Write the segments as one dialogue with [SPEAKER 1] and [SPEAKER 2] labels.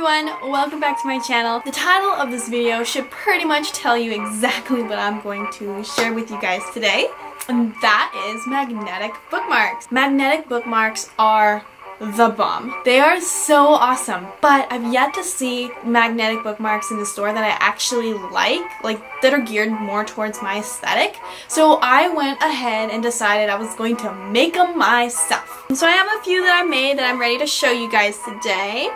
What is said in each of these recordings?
[SPEAKER 1] everyone, welcome back to my channel. The title of this video should pretty much tell you exactly what I'm going to share with you guys today, and that is magnetic bookmarks. Magnetic bookmarks are the bomb. They are so awesome, but I've yet to see magnetic bookmarks in the store that I actually like that are geared more towards my aesthetic. So I went ahead and decided I was going to make them myself. So I have a few that I made that I'm ready to show you guys today.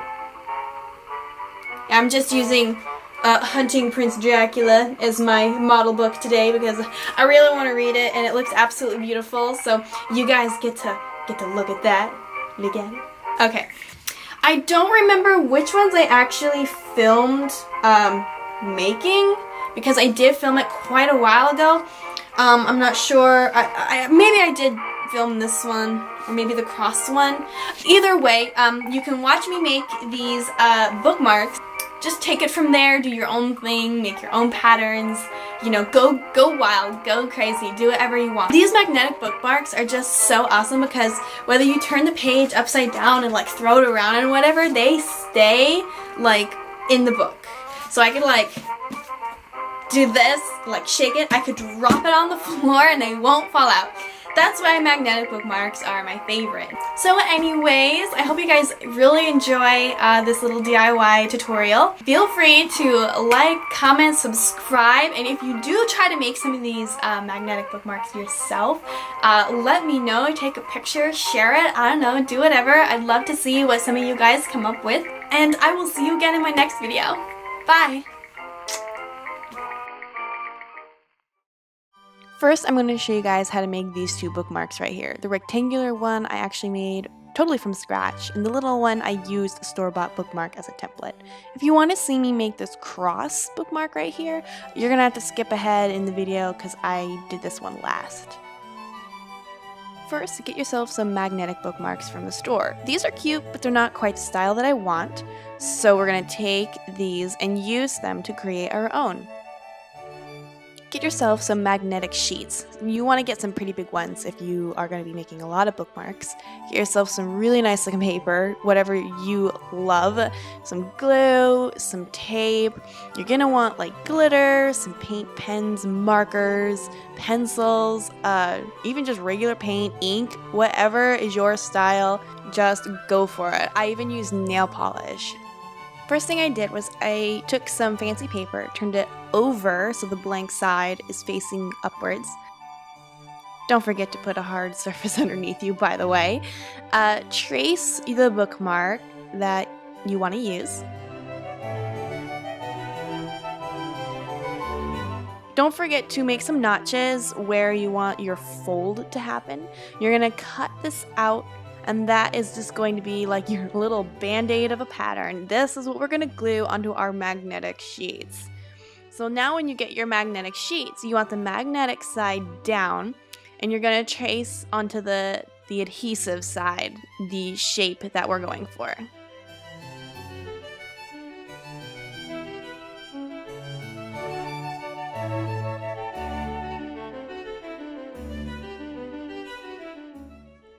[SPEAKER 1] I'm just using Hunting Prince Dracula as my model book today because I really want to read it and it looks absolutely beautiful. So you guys get to look at that. Look at it. Okay. I don't remember which ones I actually filmed making because I did film it quite a while ago. I'm not sure. Maybe I did film this one or maybe the cross one. Either way, you can watch me make these bookmarks. Just take it from there, do your own thing, make your own patterns, you know, go wild, go crazy, do whatever you want. These magnetic bookmarks are just so awesome because whether you turn the page upside down and like throw it around and whatever, they stay like in the book. So I could like do this, like shake it, I could drop it on the floor and they won't fall out. That's why magnetic bookmarks are my favorite. So anyways, I hope you guys really enjoy this little DIY tutorial. Feel free to like, comment, subscribe, and if you do try to make some of these magnetic bookmarks yourself, let me know, take a picture, share it, I don't know, do whatever. I'd love to see what some of you guys come up with, and I will see you again in my next video. Bye! First, I'm going to show you guys how to make these two bookmarks right here. The rectangular one I actually made totally from scratch, and the little one I used a store-bought bookmark as a template. If you want to see me make this cross bookmark right here, you're going to have to skip ahead in the video because I did this one last. First, get yourself some magnetic bookmarks from the store. These are cute, but they're not quite the style that I want, so we're going to take these and use them to create our own. Get yourself some magnetic sheets. You want to get some pretty big ones if you are going to be making a lot of bookmarks. Get yourself some really nice looking paper, whatever you love. Some glue, some tape. You're going to want like glitter, some paint pens, markers, pencils, even just regular paint, ink, whatever is your style, just go for it. I even use nail polish. First thing I did was I took some fancy paper, turned it over so the blank side is facing upwards. Don't forget to put a hard surface underneath you, by the way. Trace the bookmark that you want to use. Don't forget to make some notches where you want your fold to happen. You're going to cut this out, and that is just going to be like your little band-aid of a pattern. This is what we're going to glue onto our magnetic sheets. So now when you get your magnetic sheets, you want the magnetic side down, and you're going to trace onto the adhesive side the shape that we're going for.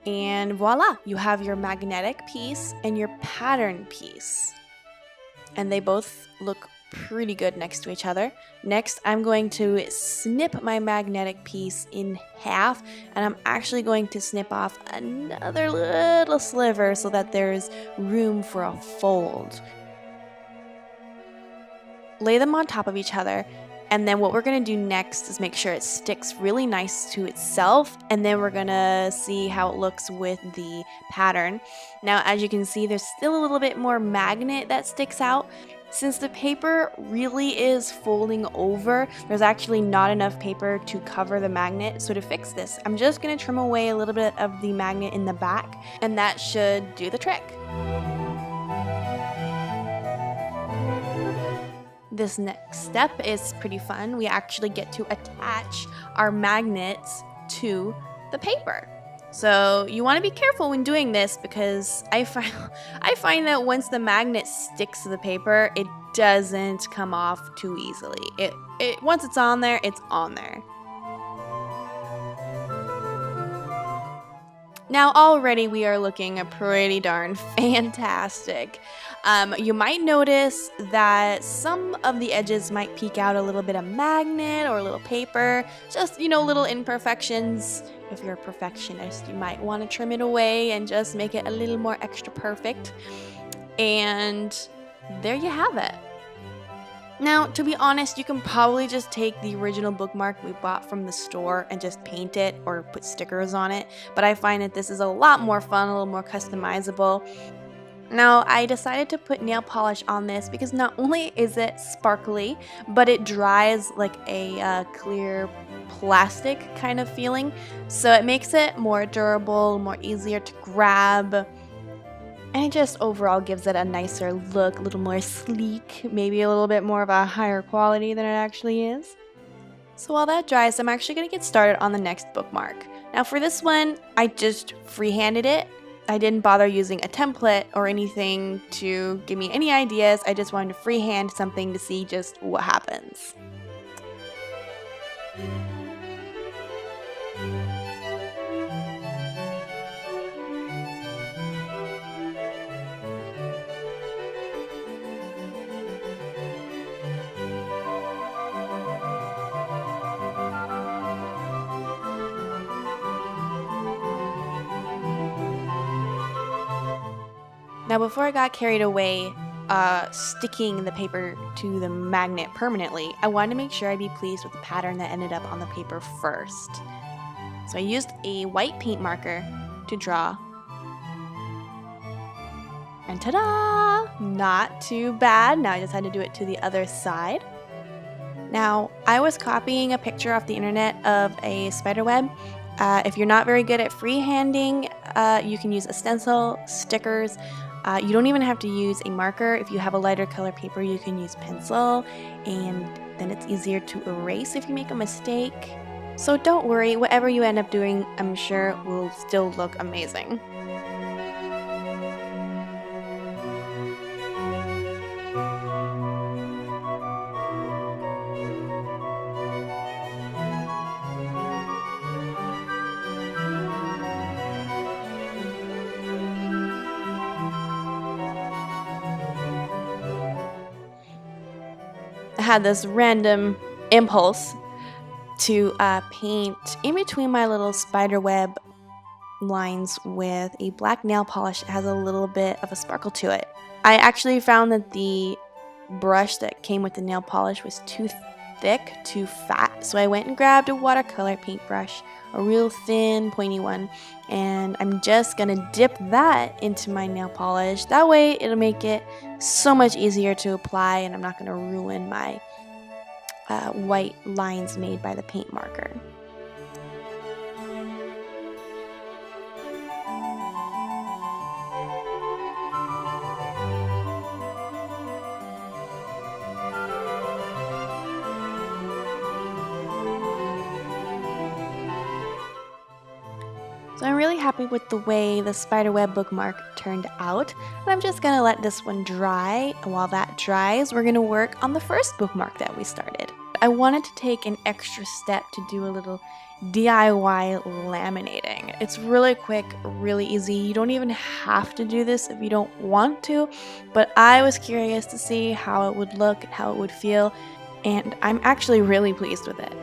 [SPEAKER 1] And voila, you have your magnetic piece and your pattern piece. And they both look pretty good next to each other. Next, I'm going to snip my magnetic piece in half, and I'm actually going to snip off another little sliver so that there's room for a fold. Lay them on top of each other. And then what we're going to do next is make sure it sticks really nice to itself, and then we're going to see how it looks with the pattern. Now, as you can see, there's still a little bit more magnet that sticks out. Since the paper really is folding over, there's actually not enough paper to cover the magnet. So to fix this, I'm just going to trim away a little bit of the magnet in the back, and that should do the trick. This next step is pretty fun. We actually get to attach our magnets to the paper. So you want to be careful when doing this because I find that once the magnet sticks to the paper, it doesn't come off too easily. Once it's on there, it's on there. Now already we are looking pretty darn fantastic. You might notice that some of the edges might peek out a little bit of magnet or a little paper, just, little imperfections. If you're a perfectionist, you might want to trim it away and just make it a little more extra perfect. And there you have it. Now, to be honest, you can probably just take the original bookmark we bought from the store and just paint it or put stickers on it, but I find that this is a lot more fun, a little more customizable. Now, I decided to put nail polish on this because not only is it sparkly, but it dries like a clear plastic kind of feeling, so it makes it more durable, more easier to grab. And it just overall gives it a nicer look, a little more sleek, maybe a little bit more of a higher quality than it actually is. So while that dries, I'm actually going to get started on the next bookmark. Now for this one, I just freehanded it. I didn't bother using a template or anything to give me any ideas. I just wanted to freehand something to see just what happens. Now before I got carried away sticking the paper to the magnet permanently, I wanted to make sure I'd be pleased with the pattern that ended up on the paper first. So I used a white paint marker to draw. And ta-da! Not too bad. Now I just had to do it to the other side. Now, I was copying a picture off the internet of a spider web. If you're not very good at freehanding, you can use a stencil, stickers. You don't even have to use a marker. If you have a lighter color paper, you can use pencil, and then it's easier to erase if you make a mistake. So don't worry, whatever you end up doing, I'm sure will still look amazing. I had this random impulse to paint in between my little spider web lines with a black nail polish that has a little bit of a sparkle to it. I actually found that the brush that came with the nail polish was too thick, too fat, so I went and grabbed a watercolor paintbrush, a real thin, pointy one, and I'm just gonna dip that into my nail polish. That way it'll make it so much easier to apply, and I'm not gonna ruin my white lines made by the paint marker. So I'm really happy with the way the spiderweb bookmark turned out, and I'm just going to let this one dry. And while that dries, we're going to work on the first bookmark that we started. I wanted to take an extra step to do a little DIY laminating. It's really quick, really easy. You don't even have to do this if you don't want to, but I was curious to see how it would look, how it would feel, and I'm actually really pleased with it.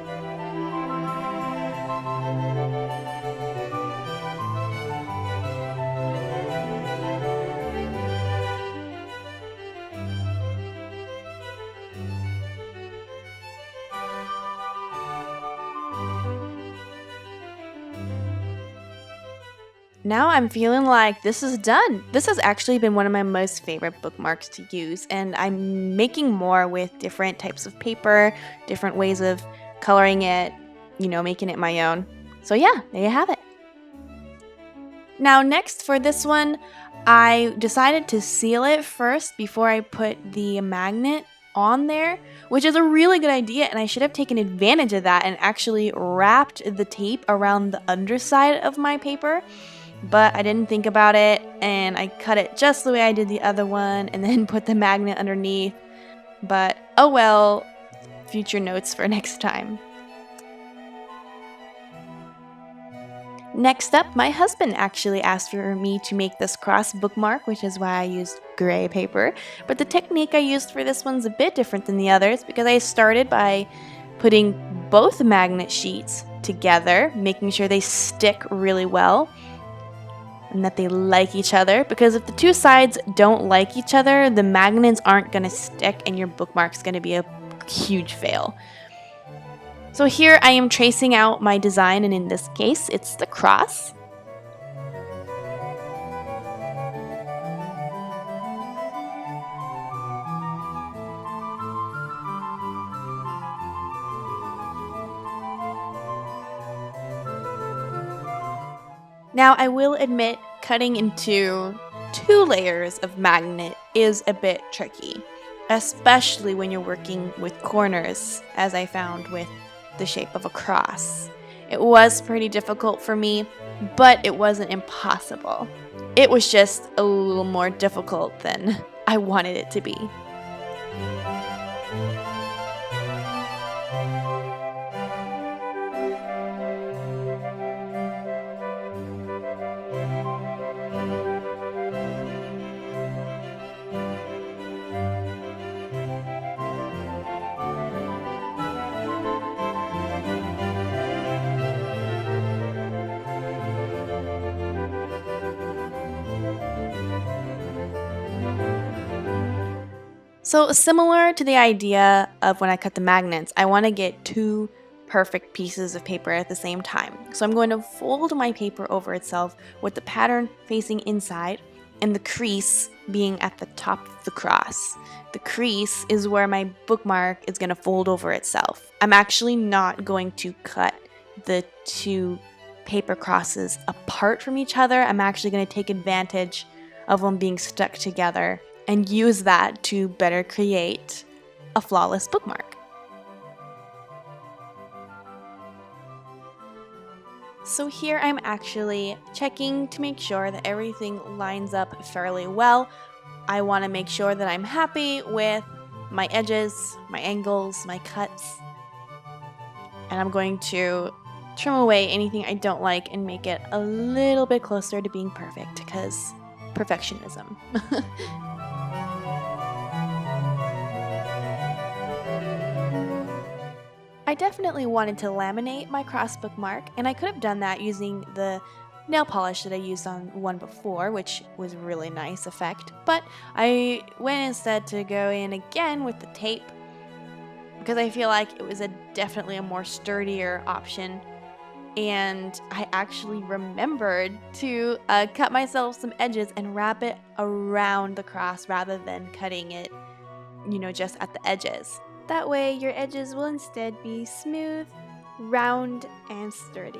[SPEAKER 1] Now I'm feeling like this is done. This has actually been one of my most favorite bookmarks to use, and I'm making more with different types of paper, different ways of coloring it, making it my own. So yeah, there you have it. Now next for this one, I decided to seal it first before I put the magnet on there, which is a really good idea, and I should have taken advantage of that and actually wrapped the tape around the underside of my paper. But I didn't think about it, and I cut it just the way I did the other one and then put the magnet underneath. But oh well, future notes for next time. Next up, my husband actually asked for me to make this cross bookmark, which is why I used gray paper. But the technique I used for this one's a bit different than the others because I started by putting both magnet sheets together, making sure they stick really well and that they like each other, because if the two sides don't like each other, the magnets aren't going to stick and your bookmark's going to be a huge fail. So here I am tracing out my design, and in this case it's the cross. Now I will admit cutting into 2 layers of magnet is a bit tricky, especially when you're working with corners, as I found with the shape of a cross. It was pretty difficult for me, but it wasn't impossible. It was just a little more difficult than I wanted it to be. So similar to the idea of when I cut the magnets, I want to get 2 perfect pieces of paper at the same time. So I'm going to fold my paper over itself with the pattern facing inside and the crease being at the top of the cross. The crease is where my bookmark is going to fold over itself. I'm actually not going to cut the 2 paper crosses apart from each other. I'm actually going to take advantage of them being stuck together and use that to better create a flawless bookmark. So here I'm actually checking to make sure that everything lines up fairly well. I want to make sure that I'm happy with my edges, my angles, my cuts, and I'm going to trim away anything I don't like and make it a little bit closer to being perfect, because perfectionism. I definitely wanted to laminate my cross bookmark, and I could have done that using the nail polish that I used on one before, which was a really nice effect, but I went instead to go in again with the tape because I feel like it was definitely a more sturdier option, and I actually remembered to cut myself some edges and wrap it around the cross rather than cutting it, just at the edges. That way your edges will instead be smooth, round, and sturdy.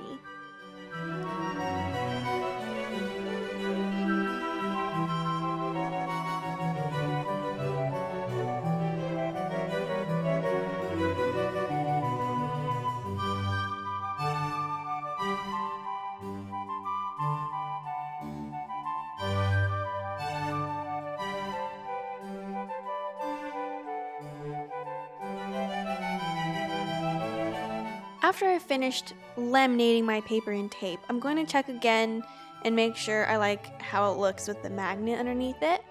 [SPEAKER 1] After I finished laminating my paper and tape, I'm going to check again and make sure I like how it looks with the magnet underneath it.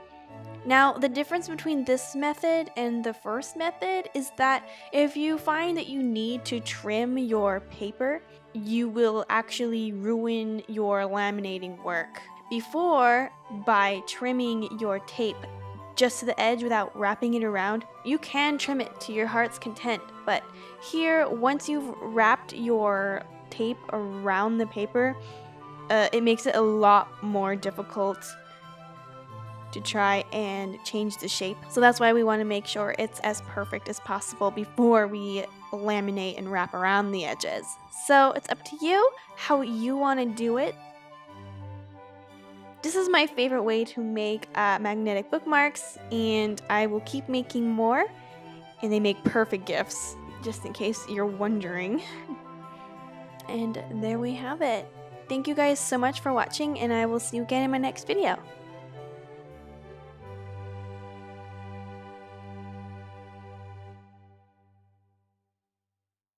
[SPEAKER 1] Now, the difference between this method and the first method is that if you find that you need to trim your paper, you will actually ruin your laminating work. Before, by trimming your tape just to the edge without wrapping it around, you can trim it to your heart's content, but here, once you've wrapped your tape around the paper, it makes it a lot more difficult to try and change the shape. So that's why we want to make sure it's as perfect as possible before we laminate and wrap around the edges. So it's up to you how you want to do it. This is my favorite way to make magnetic bookmarks, and I will keep making more, and they make perfect gifts, just in case you're wondering. And there we have it. Thank you guys so much for watching, and I will see you again in my next video.